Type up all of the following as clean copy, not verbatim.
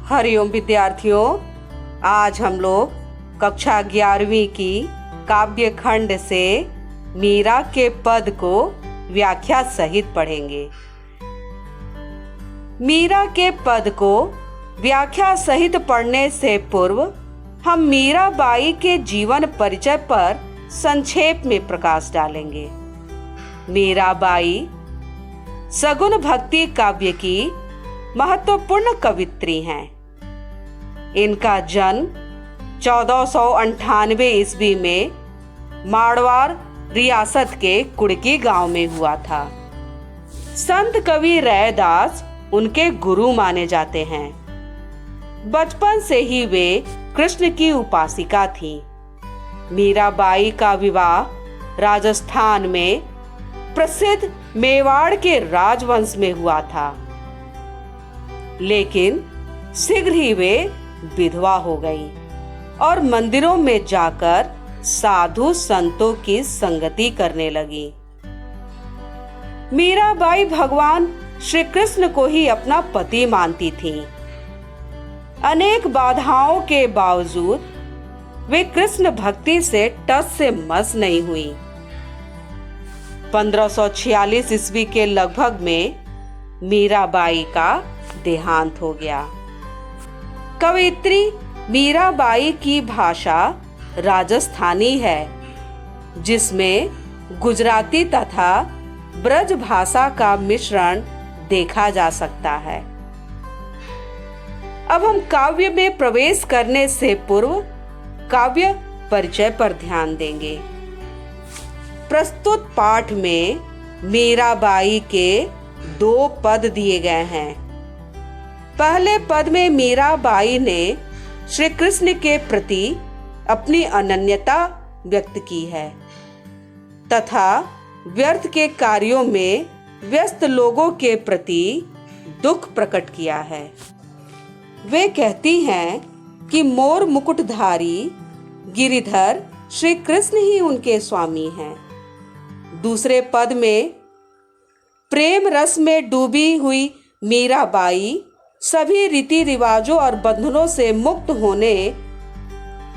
हरिओम विद्यार्थियों, आज हम लोग कक्षा 11वीं की काव्य खंड से मीरा के पद को व्याख्या सहित पढ़ेंगे। मीरा के पद को व्याख्या सहित पढ़ने से पूर्व हम मीराबाई के जीवन परिचय पर संक्षेप में प्रकाश डालेंगे। मीराबाई सगुन भक्ति काव्य की महत्वपूर्ण कवित्री हैं। इनका जन्म 1498 ईस्वी में मारवाड़ रियासत के कुड़की गांव में हुआ था। संत कवि रैदास उनके गुरु माने जाते हैं। बचपन से ही वे कृष्ण की उपासिका थीं। मीराबाई का विवाह राजस्थान में प्रसिद्ध मेवाड़ के राजवंश में हुआ था, लेकिन शीघ्र ही वे विधवा हो गई और मंदिरों में जाकर साधु संतों की संगति करने लगी। मीराबाई भगवान श्री कृष्ण को ही अपना पति मानती थीं। अनेक बाधाओं के बावजूद वे कृष्ण भक्ति से टस से मस नहीं हुई। 1546 ईस्वी के लगभग में मीराबाई का देहांत हो गया। कवित्री मीराबाई की भाषा राजस्थानी है, जिसमें गुजराती तथा ब्रज भाषा का मिश्रण देखा जा सकता है। अब हम काव्य में प्रवेश करने से पूर्व काव्य परिचय पर ध्यान देंगे। प्रस्तुत पाठ में मीराबाई के 2 पद दिए गए हैं। पहले पद में मीराबाई ने श्री कृष्ण के प्रति अपनी अनन्यता व्यक्त की है तथा व्यर्थ के कार्यों में व्यस्त लोगों के प्रति दुख प्रकट किया है। वे कहती हैं कि मोर मुकुटधारी गिरिधर श्री कृष्ण ही उनके स्वामी हैं। दूसरे पद में प्रेम रस में डूबी हुई मीराबाई सभी रीति रिवाजों और बंधनों से मुक्त होने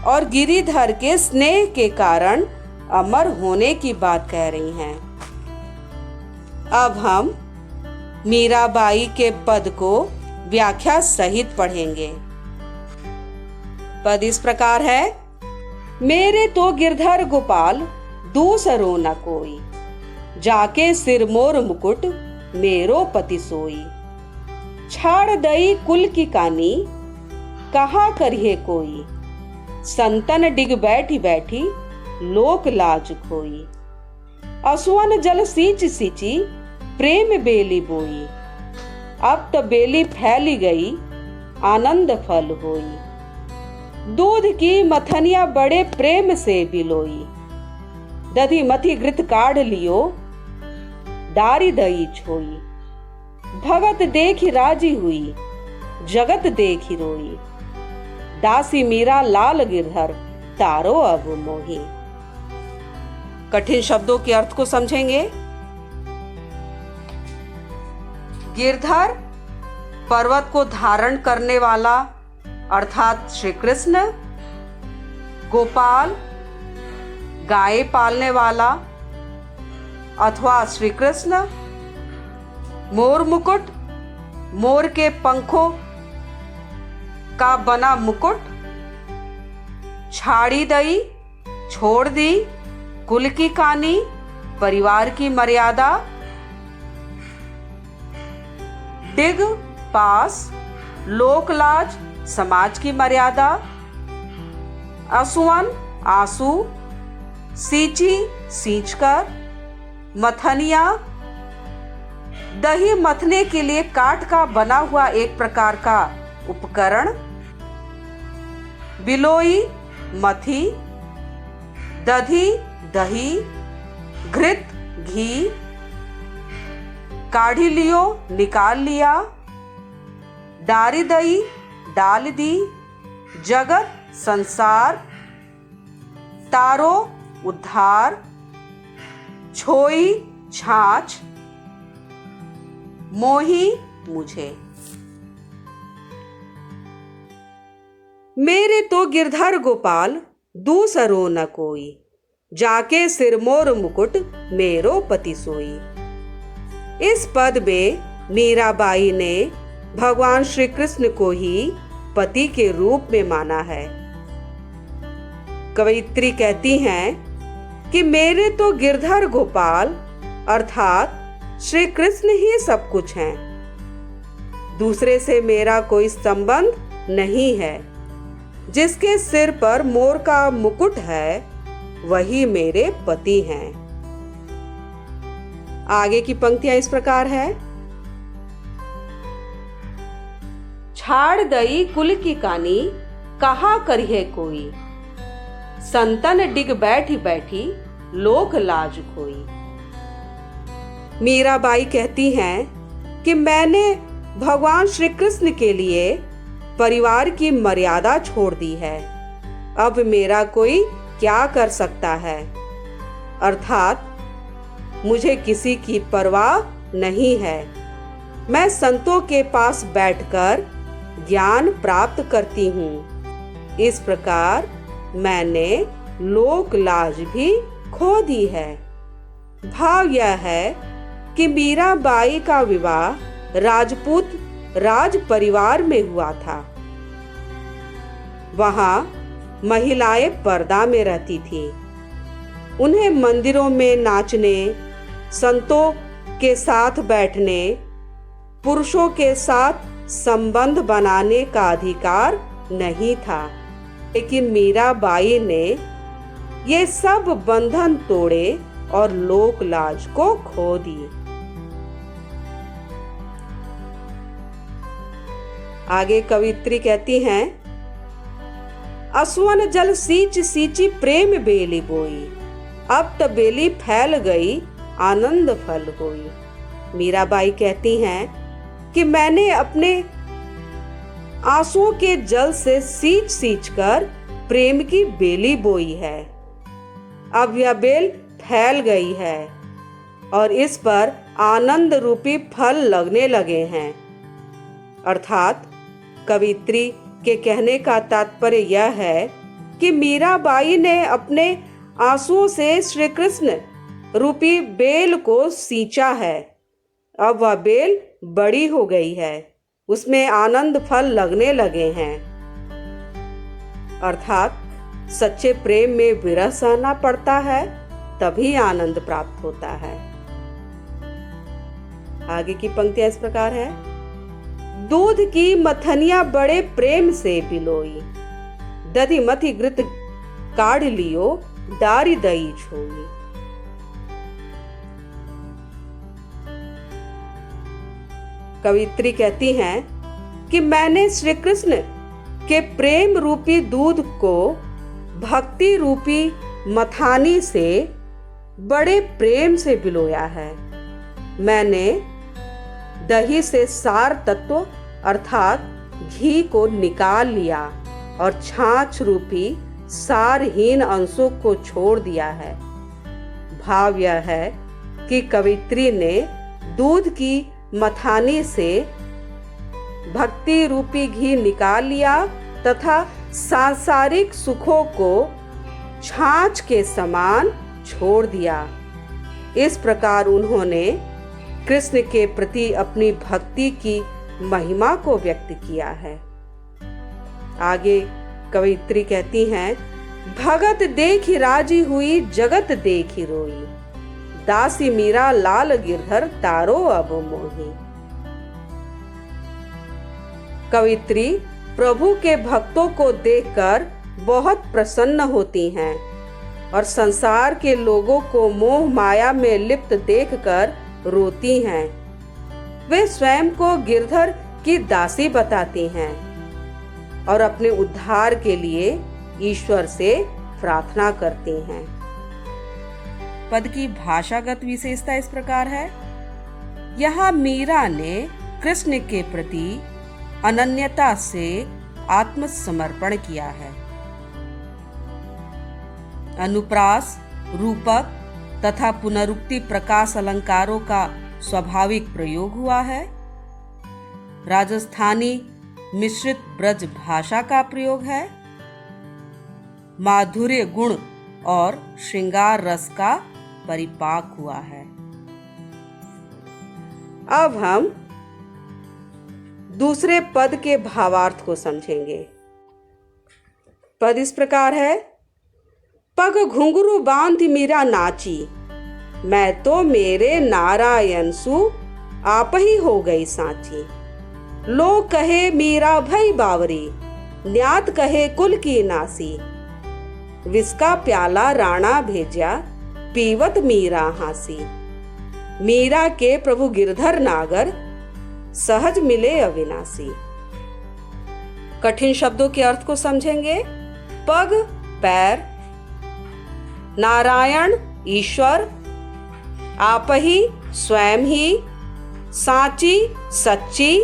और गिरिधर के स्नेह के कारण अमर होने की बात कह रही हैं। अब हम मीराबाई के पद को व्याख्या सहित पढ़ेंगे। पद इस प्रकार है। मेरे तो गिरधर गोपाल दूसरो न कोई, जाके सिर मोर मुकुट मेरो पति सोई। छाड़ दई कुल की कानी, कहा करिए कोई। संतन डिग बैठी बैठी, लोक लाज खोई। असुवन जल सींच सींची, प्रेम बेली बोई। अब तो बेली फैली गई, आनंद फल होई। दूध की मथनिया बड़े प्रेम से बिलोई। दधी मथी घृत काढ़ लियो, डारी दई छोई। भगत देखी राजी हुई, जगत देखी रोई। दासी मीरा लाल गिरधर, तारो अब मोही। कठिन शब्दों के अर्थ को समझेंगे। गिरधर पर्वत को धारण करने वाला अर्थात श्री कृष्ण। गोपाल गाय पालने वाला अथवा श्री कृष्ण। मोर मुकुट मोर के पंखों का बना मुकुट। छाड़ी दई छोड़ दी, कुल की कानी परिवार की मर्यादा। डिग पास लोकलाज समाज की मर्यादा। असुवन आंसू, सींची सींचकर। मथनिया दही मथने के लिए काठ का बना हुआ एक प्रकार का उपकरण। बिलोई मथी। दधी दही। घृत घी। काढ़ी लियो निकाल लिया। डारी दई डाल दी। जगत संसार। तारो उद्धार। छोई छाछ। मोही मुझे। मेरे तो गिरधर गोपाल दूसरो न कोई, जाके सिरमोर मुकुट मेरो पति सोई। इस पद में मीराबाई ने भगवान श्री कृष्ण को ही पति के रूप में माना है। कवयित्री कहती हैं कि मेरे तो गिरधर गोपाल अर्थात श्री कृष्ण ही सब कुछ हैं। दूसरे से मेरा कोई संबंध नहीं है। जिसके सिर पर मोर का मुकुट है वही मेरे पति हैं। आगे की पंक्तियां इस प्रकार है। छाड़ दई कुल की कानी, कहा करिए कोई, संतन डिग बैठी बैठी लोक लाज खोई। मीराबाई कहती हैं कि मैंने भगवान श्री कृष्ण के लिए परिवार की मर्यादा छोड़ दी है। अब मेरा कोई क्या कर सकता है, अर्थात मुझे किसी की परवाह नहीं है। मैं संतों के पास बैठकर ज्ञान प्राप्त करती हूँ। इस प्रकार मैंने लोक लाज भी खो दी है। भाव यह है कि मीराबाई का विवाह राजपूत राज परिवार में हुआ था। वहां महिलाएं पर्दा में रहती थीं। उन्हें मंदिरों में नाचने, संतों के साथ बैठने, पुरुषों के साथ संबंध बनाने का अधिकार नहीं था। लेकिन मीराबाई ने ये सब बंधन तोड़े और लोक लाज को खो दिए। आगे कवित्री कहती हैं, असुवन जल सींच सींची प्रेम बेली बोई, अब त बेली फैल गई आनंद फल होई। मीराबाई कहती हैं कि मैंने अपने आंसुओं के जल से सींच सींच कर प्रेम की बेली बोई है। अब यह बेल फैल गई है और इस पर आनंद रूपी फल लगने लगे हैं। अर्थात कवित्री के कहने का तात्पर्य यह है कि मीराबाई ने अपने आंसुओं से श्री कृष्ण रूपी बेल को सींचा है। अब वह बेल बड़ी हो गई है, उसमें आनंद फल लगने लगे हैं। अर्थात सच्चे प्रेम में विरह सहना पड़ता है, तभी आनंद प्राप्त होता है। आगे की पंक्तियां इस प्रकार है। दूध की मथनिया बड़े प्रेम से पिलोई, दधि मथि घृत काढ़ लियो दारी दई छोई। कवित्री कहती हैं कि मैंने श्री कृष्ण के प्रेम रूपी दूध को भक्ति रूपी मथानी से बड़े प्रेम से पिलोया है। मैंने दही से सार तत्व अर्थात घी को निकाल लिया और छाछ रूपी सारहीन अंशों को छोड़ दिया है। भाव यह है कि कवित्री ने दूध की मथानी से भक्ति रूपी घी निकाल लिया तथा सांसारिक सुखों को छाछ के समान छोड़ दिया। इस प्रकार उन्होंने कृष्ण के प्रति अपनी भक्ति की महिमा को व्यक्त किया है। आगे कवित्री कहती हैं, भगत देखी राजी हुई जगत देखी रोई, दासी मीरा लाल गिरधर तारो अब मोही। कवित्री प्रभु के भक्तों को देखकर बहुत प्रसन्न होती हैं और संसार के लोगों को मोह माया में लिप्त देखकर रोती हैं। वे स्वयं को गिरधर की दासी बताती हैं और अपने उद्धार के लिए ईश्वर से प्रार्थना करती हैं। पद की भाषागत विशेषता इस प्रकार है। यहाँ मीरा ने कृष्ण के प्रति अनन्यता से आत्मसमर्पण किया है। अनुप्रास, रूपक तथा पुनरुक्ति प्रकाश अलंकारों का स्वाभाविक प्रयोग हुआ है। राजस्थानी मिश्रित ब्रज भाषा का प्रयोग है। माधुर्य गुण और श्रृंगार रस का परिपाक हुआ है। अब हम दूसरे पद के भावार्थ को समझेंगे। पद इस प्रकार है। पग घुंघरू बांध मीरा नाची, मैं तो मेरे नारायण सु आप ही हो गई साची। लोग कहे मीरा भई बावरी, न्यात कहे कुल की नासी। विस्का प्याला राणा भेजा, पीवत मीरा हासी। मीरा के प्रभु गिरधर नागर, सहज मिले अविनाशी। कठिन शब्दों के अर्थ को समझेंगे। पग पैर, नारायण ईश्वर, आप ही स्वयं ही, साची सच्ची,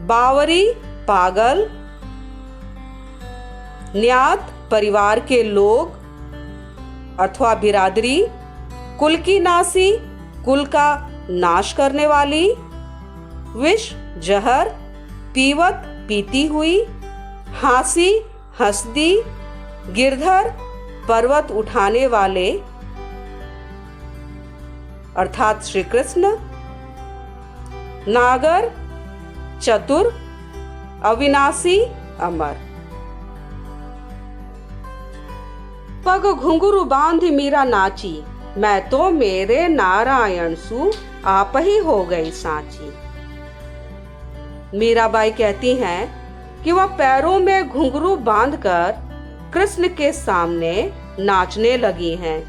बावरी पागल, न्यात परिवार के लोग अथवा बिरादरी, कुल की नासी कुल का नाश करने वाली, विष जहर, पीवत पीती हुई, हासी हंसदी, गिरधर पर्वत उठाने वाले अर्थात श्री कृष्ण, नागर चतुर, अविनाशी अमर। पग घुंघरू बांध मीरा नाची, मैं तो मेरे नारायण सु आप ही हो गई साची। मीराबाई कहती हैं कि वह पैरों में घुंघरू बांधकर कृष्ण के सामने नाचने लगी हैं।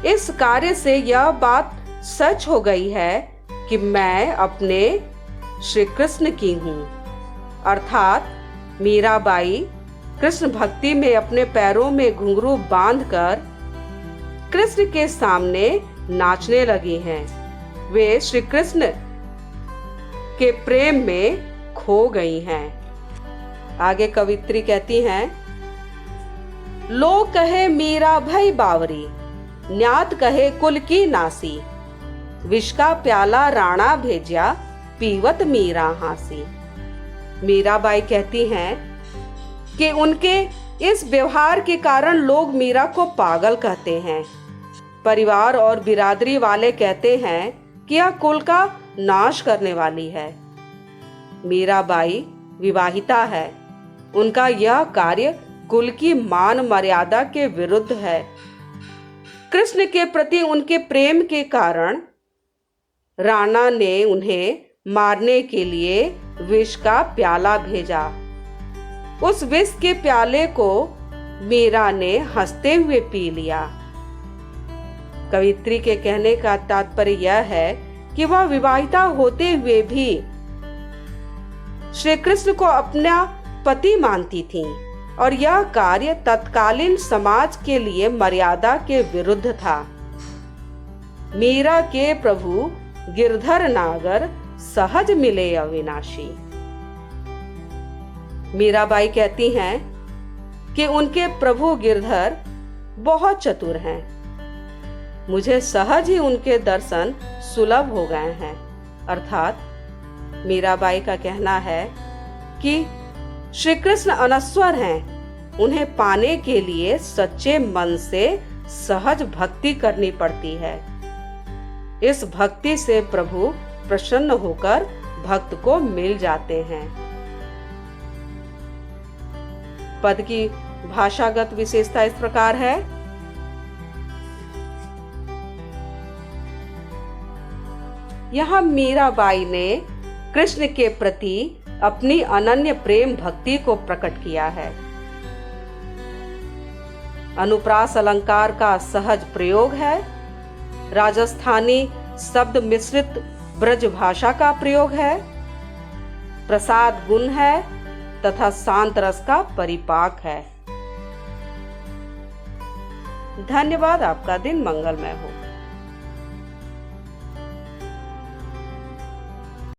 इस कार्य से यह बात सच हो गई है कि मैं अपने श्री कृष्ण की हूँ। अर्थात मीराबाई कृष्ण भक्ति में अपने पैरों में घुंघरू बांधकर कृष्ण के सामने नाचने लगी हैं। वे श्री कृष्ण के प्रेम में खो गई हैं। आगे कवित्री कहती हैं, लोग कहे मीरा भई बावरी, न्यात कहे कुल की नासी। विष का प्याला राणा भेजा, पीवत मीरा हासी। मीराबाई कहती हैं कि उनके इस व्यवहार के कारण लोग मीरा को पागल कहते हैं। परिवार और बिरादरी वाले कहते हैं कि यह कुल का नाश करने वाली है। मीराबाई विवाहिता है। उनका यह कार्य कुल की मान मर्यादा के विरुद्ध है। कृष्ण के प्रति उनके प्रेम के कारण राणा ने उन्हें मारने के लिए विष का प्याला भेजा। उस विष के प्याले को मीरा ने हंसते हुए पी लिया। कवित्री के कहने का तात्पर्य यह है कि वह विवाहिता होते हुए भी श्री कृष्ण को अपना पति मानती थीं और यह कार्य तत्कालीन समाज के लिए मर्यादा के विरुद्ध था। मीरा के प्रभु गिरधर नागर, सहज मिले अविनाशी। मीराबाई कहती हैं कि उनके प्रभु गिरधर बहुत चतुर हैं। मुझे सहज ही उनके दर्शन सुलभ हो गए हैं। अर्थात मीराबाई का कहना है कि श्री कृष्ण अनश्वर हैं। उन्हें पाने के लिए सच्चे मन से सहज भक्ति करनी पड़ती है। इस भक्ति से प्रभु प्रसन्न होकर भक्त को मिल जाते हैं। पद की भाषागत विशेषता इस प्रकार है। यहाँ मीराबाई ने कृष्ण के प्रति अपनी अनन्य प्रेम भक्ति को प्रकट किया है। अनुप्रास अलंकार का सहज प्रयोग है। राजस्थानी शब्द मिश्रित ब्रज भाषा का प्रयोग है। प्रसाद गुण है तथा शांत रस का परिपाक है। धन्यवाद। आपका दिन मंगलमय हो।